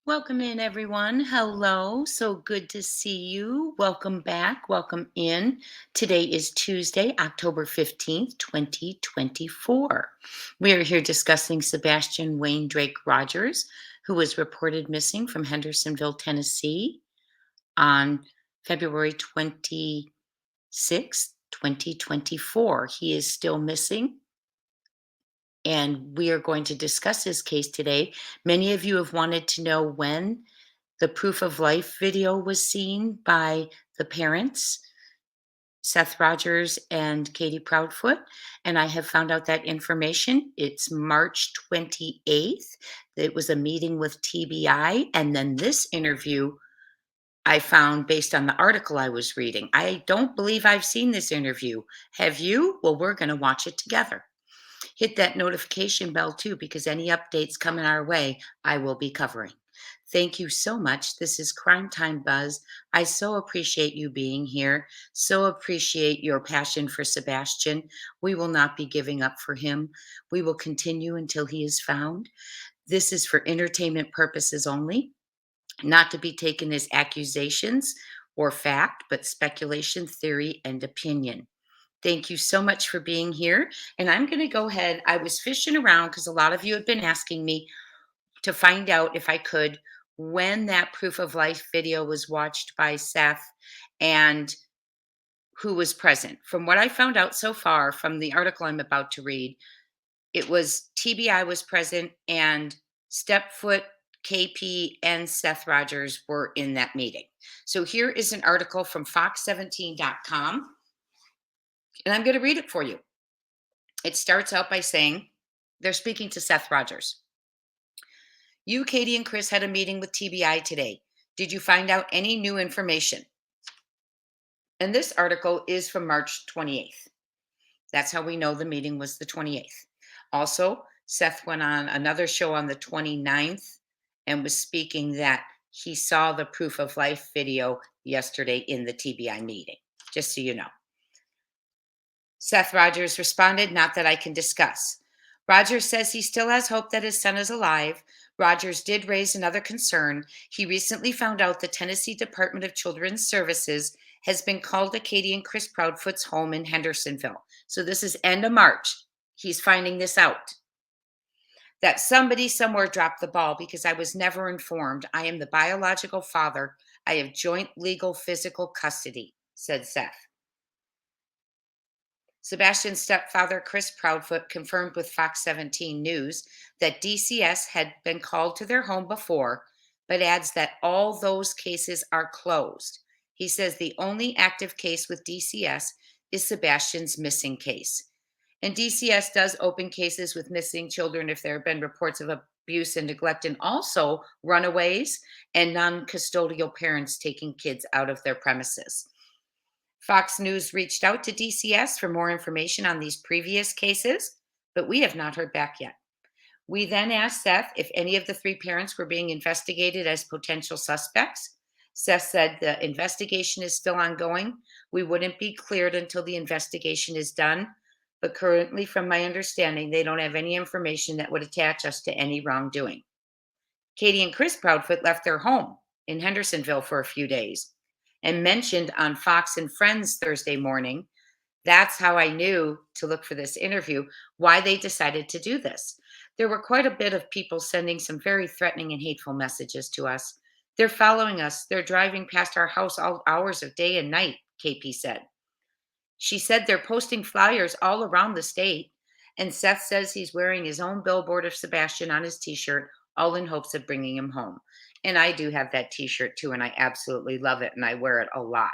Welcome in, everyone. Hello. So good to see you. Welcome back. Welcome in. Today is Tuesday, October 15th, 2024. We are here discussing Sebastian Wayne Drake Rogers, who was reported missing from Hendersonville, Tennessee on February 26th, 2024. He is still missing. And we are going to discuss his case today. Many of you have wanted to know when the proof of life video was seen by the parents, Seth Rogers and Katie Proudfoot, and I have found out that information. It's March 28th. It was a meeting with TBI, and then this interview I found based on the article I was reading. I don't believe I've seen this interview. Have you? Well, we're going to watch it together. Hit that notification bell too, because any updates coming our way, I will be covering. Thank you so much. This is Crime Time Buzz. I so appreciate you being here. So appreciate your passion for Sebastian. We will not be giving up for him. We will continue until he is found. This is for entertainment purposes only, not to be taken as accusations or fact, but speculation, theory, and opinion. Thank you so much for being here. And I'm going to go ahead. I was fishing around because a lot of you have been asking me to find out if I could when that proof of life video was watched by Seth and who was present. From what I found out so far from the article I'm about to read, it was TBI was present and Stepfoot, KP, and Seth Rogers were in that meeting. So here is an article from fox17.com, and I'm going to read it for you. It starts out by saying, they're speaking to Seth Rogers. You, Katie, and Chris had a meeting with TBI today. Did you find out any new information? And this article is from March 28th. That's how we know the meeting was the 28th. Also, Seth went on another show on the 29th and was speaking that he saw the proof of life video yesterday in the TBI meeting, just so you know. Seth Rogers responded, "Not that I can discuss." Rogers says he still has hope that his son is alive. Rogers did raise another concern. He recently found out the Tennessee Department of Children's Services has been called to Katie and Chris Proudfoot's home in Hendersonville. So this is end of March. He's finding this out. That somebody somewhere dropped the ball because I was never informed. I am the biological father. I have joint legal physical custody, said Seth. Sebastian's stepfather, Chris Proudfoot, confirmed with Fox 17 News that DCS had been called to their home before, but adds that all those cases are closed. He says the only active case with DCS is Sebastian's missing case. And DCS does open cases with missing children if there have been reports of abuse and neglect, and also runaways and non-custodial parents taking kids out of their premises. Fox News reached out to DCS for more information on these previous cases, but we have not heard back yet. We then asked Seth if any of the three parents were being investigated as potential suspects. Seth said the investigation is still ongoing. We wouldn't be cleared until the investigation is done, but currently, from my understanding, they don't have any information that would attach us to any wrongdoing. Katie and Chris Proudfoot left their home in Hendersonville for a few days and mentioned on Fox and Friends Thursday morning. That's how I knew to look for this interview, why they decided to do this. There were quite a bit of people sending some very threatening and hateful messages to us. They're following us. They're driving past our house all hours of day and night, KP said. She said they're posting flyers all around the state, and Seth says he's wearing his own billboard of Sebastian on his t-shirt, all in hopes of bringing him home. And I do have that t-shirt too, and I absolutely love it, and I wear it a lot.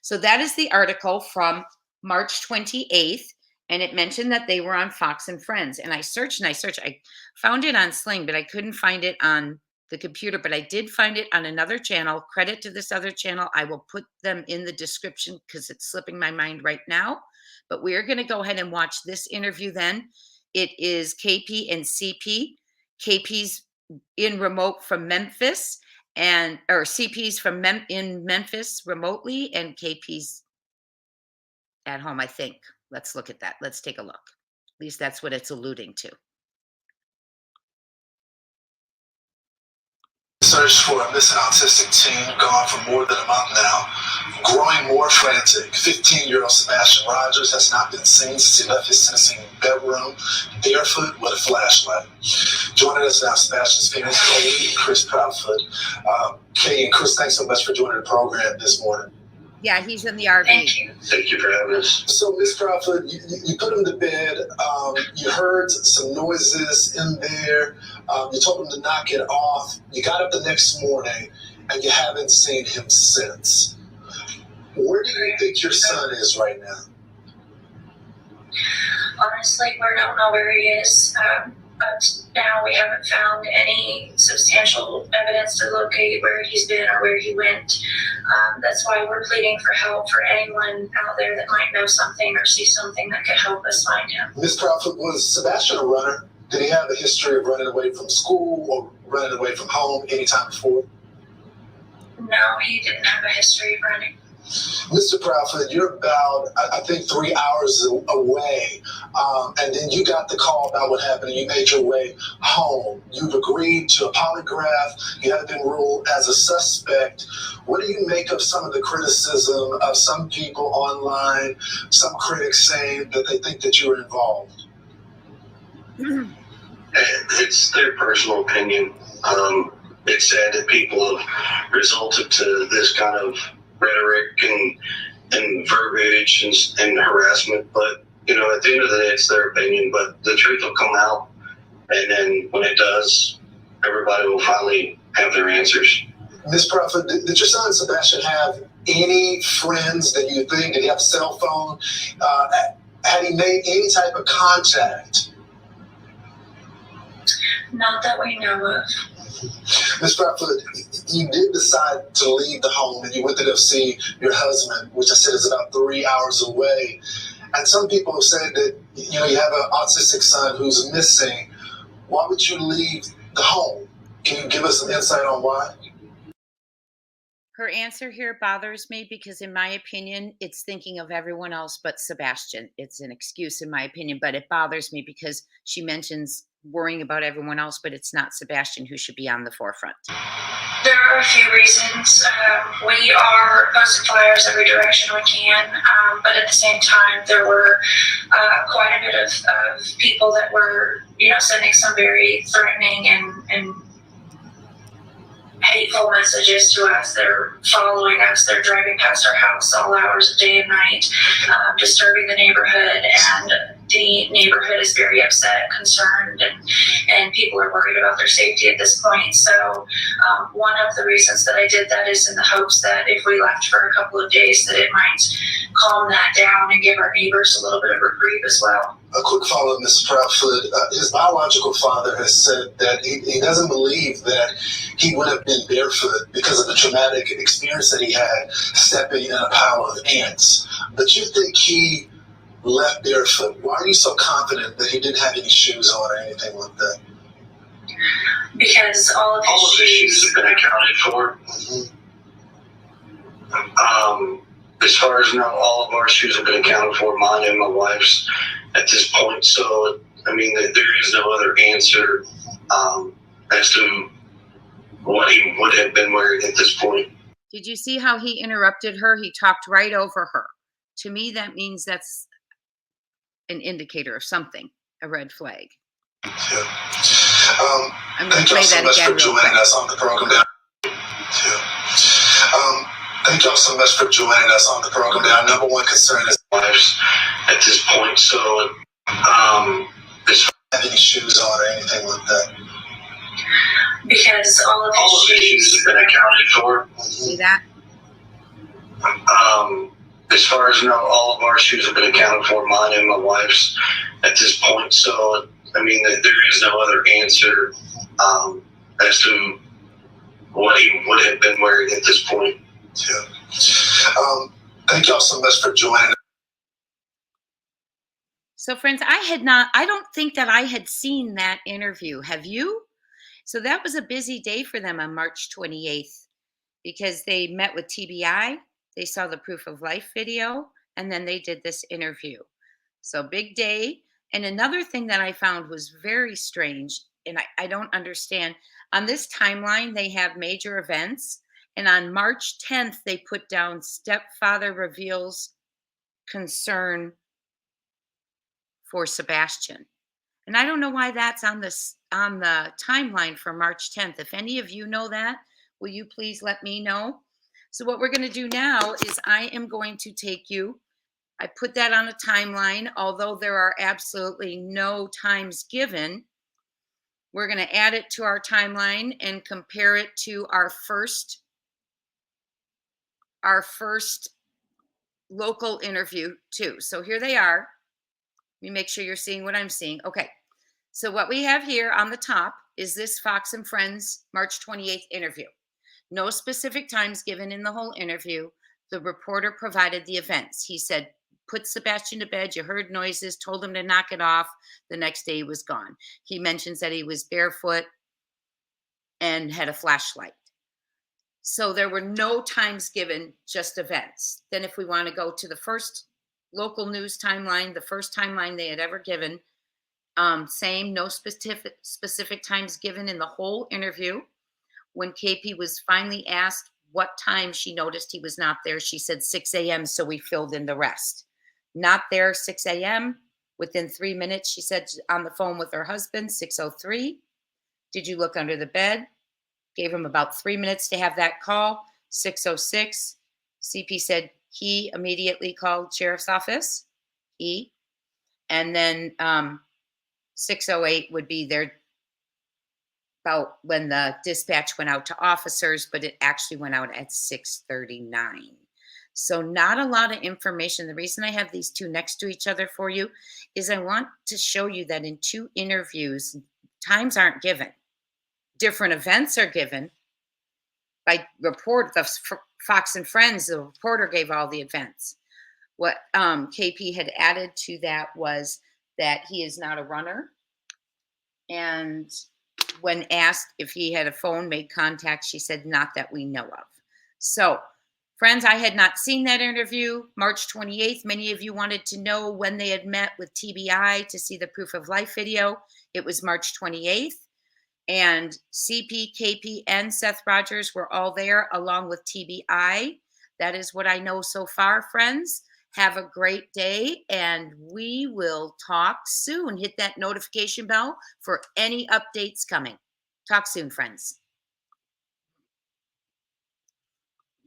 So that is the article from March 28th, and it mentioned that they were on Fox and Friends. And I searched. I found it on Sling, but I couldn't find it on the computer, but I did find it on another channel. Credit to this other channel. I will put them in the description because it's slipping my mind right now. But we are going to go ahead and watch this interview then. It is KP and CP. KP's in remote from Memphis, or CP's from in Memphis remotely, and KP's at home, I think. Let's look at that. Let's take a look. At least that's what it's alluding to. search for a missing autistic teen gone for more than a month now. Growing more frantic, 15-year-old Sebastian Rogers has not been seen since he left his Tennessee bedroom barefoot with a flashlight. Joining us now, Sebastian's parents, Katie and Chris Proudfoot. Katie and Chris, thanks so much for joining the program this morning. Yeah, he's in the RV. Thank you. Thank you for having us. So, Miss Proudfoot, you put him to bed. You heard some noises in there. You told him to knock it off. You got up the next morning, and you haven't seen him since. Where do you think your son is right now? Honestly, we don't know where he is. But now we haven't found any substantial evidence to locate where he's been or where he went. That's why we're pleading for help for anyone out there that might know something or see something that could help us find him. Ms. Proudfoot, was Sebastian a runner? Did he have a history of running away from school or running away from home anytime before? No, he didn't have a history of running. Mr. Proudfoot, you're about, I think, 3 hours away, and then you got the call about what happened, and you made your way home. You've agreed to a polygraph. You have been ruled as a suspect. What do you make of some of the criticism of some people online, some critics saying that they think that you were involved? It's their personal opinion. It's sad that people have resorted to this kind of rhetoric and verbiage and harassment, but at the end of the day, it's their opinion. But the truth will come out, and then when it does, everybody will finally have their answers. Ms. Proudfoot, did your son Sebastian have any friends that you think? Did he have a cell phone? Had he made any type of contact? Not that we know of. Ms. Proudfoot, you did decide to leave the home and you went to go see your husband, which I said is about 3 hours away. And some people have said that, you have an autistic son who's missing. Why would you leave the home? Can you give us some insight on why? Her answer here bothers me because, in my opinion, it's thinking of everyone else but Sebastian. It's an excuse, in my opinion, but it bothers me because she mentions worrying about everyone else, but it's not Sebastian who should be on the forefront. There are a few reasons. We are posting flyers every direction we can, but at the same time, there were quite a bit of people that were, sending some very threatening and hateful messages to us. They're following us. They're driving past our house all hours of day and night, disturbing the neighborhood. And the neighborhood is very upset, concerned, and people are worried about their safety at this point. So one of the reasons that I did that is in the hopes that if we left for a couple of days, that it might calm that down and give our neighbors a little bit of reprieve as well. A quick follow-up, Mrs. Proudfoot. His biological father has said that he doesn't believe that he would have been barefoot because of the traumatic experience that he had stepping in a pile of ants. But you think he left barefoot. Why are you so confident that he didn't have any shoes on or anything like that? Because all of his shoes have been accounted for. As far as all of our shoes have been accounted for, mine and my wife's at this point. So, there is no other answer as to what he would have been wearing at this point. Did you see how he interrupted her? He talked right over her. To me, that means that's an indicator of something, a red flag. Yeah. I'm going to play that again real quick. Us on the program. Thank y'all so much for joining us on the program. Our number one concern is lives at this point. So, have any shoes on or anything like that? Because all of his shoes have been accounted for. See that? As far as all of our shoes have been accounted for, mine and my wife's at this point. So, there is no other answer as to what he would have been wearing at this point. Yeah. Thank y'all so much for joining us. So, friends, I don't think that I had seen that interview. Have you? So that was a busy day for them on March 28th because they met with TBI. They saw the proof of life video, and then they did this interview. So big day. And another thing that I found was very strange, and I don't understand. On this timeline, they have major events. And on March 10th, they put down stepfather reveals concern for Sebastian. And I don't know why that's on the timeline for March 10th. If any of you know that, will you please let me know? So what we're going to do now is I am going to take you. I put that on a timeline, although there are absolutely no times given. We're going to add it to our timeline and compare it to our first local interview too. So here they are. Let me make sure you're seeing what I'm seeing. Okay. So what we have here on the top is this Fox and Friends March 28th interview. No specific times given in the whole interview. The reporter provided the events. He said, put Sebastian to bed. You heard noises, told him to knock it off. The next day he was gone. He mentions that he was barefoot and had a flashlight. So there were no times given, just events. Then if we want to go to the first local news timeline, the first timeline they had ever given, same, no specific times given in the whole interview. When KP was finally asked what time she noticed he was not there, she said 6 a.m. So we filled in the rest. Not there, 6 a.m. Within 3 minutes, she said on the phone with her husband, 6:03. Did you look under the bed? Gave him about 3 minutes to have that call. 6:06. CP said he immediately called sheriff's office. And then 6:08 would be there about when the dispatch went out to officers, but it actually went out at 6:39. So not a lot of information. The reason I have these two next to each other for you is I want to show you that in two interviews, times aren't given. Different events are given by report. The Fox and Friends, the reporter gave all the events. What KP had added to that was that he is not a runner. And when asked if he had a phone, made contact, she said, not that we know of. So, friends, I had not seen that interview. March 28th, many of you wanted to know when they had met with TBI to see the proof of life video. It was March 28th. And CP, KP, and Seth Rogers were all there along with TBI. That is what I know so far, friends. Have a great day, and we will talk soon. Hit that notification bell for any updates coming. Talk soon, friends.